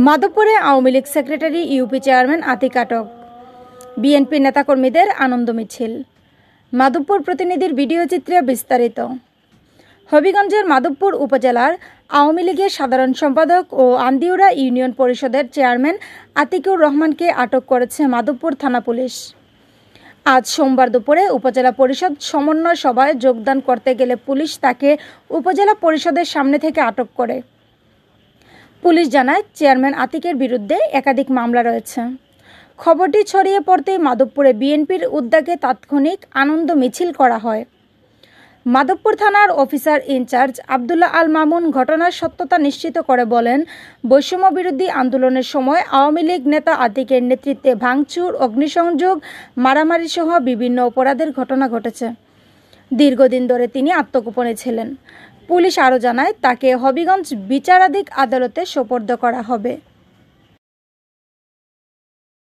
মাধবপুরে Awami League secretary UP chairman Atik আটক। BNP নেতাকর্মীদের আনন্দ মিছিল। মাধবপুর প্রতিনিধির ভিডিও চিত্রে বিস্তারিত। হবিগঞ্জের মাধবপুর উপজেলার আওয়ামী লীগের সাধারণ সম্পাদক ও আন্দিউরা ইউনিয়ন পরিষদের চেয়ারম্যান আতিকুর রহমানকে আটক করেছে মাধবপুর থানা পুলিশ। আজ সোমবার দুপুরে উপজেলা পরিষদ সমন্বয় সভায় যোগদান করতে গেলে পুলিশ তাকে উপজেলা পরিষদের সামনে থেকে আটক করে। পুলিশ জানায়, চেয়ারম্যান আতিকের বিরুদ্ধে একাধিক মামলা রয়েছে। খবরটি ছড়িয়ে পড়তেই মাধবপুরে বিএনপির উদ্যোগে তাৎক্ষণিক আনন্দ মিছিল করা হয়। মাধবপুর থানার অফিসার ইনচার্জ আবদুল্লাহ আল মামুন ঘটনার সত্যতা নিশ্চিত করে বলেন, বৈষম্য বিরোধী আন্দোলনের সময় আওয়ামী লীগ নেতা আতিকের নেতৃত্বে ভাঙচুর, অগ্নিসংযোগ, মারামারি সহ বিভিন্ন অপরাধের ঘটনা ঘটেছে। দীর্ঘদিন ধরে তিনি আত্মগোপনে ছিলেন। পুলিশ আরও জানায়, তাকে হবিগঞ্জ বিচারাধীন আদালতে সোপর্দ করা হবে।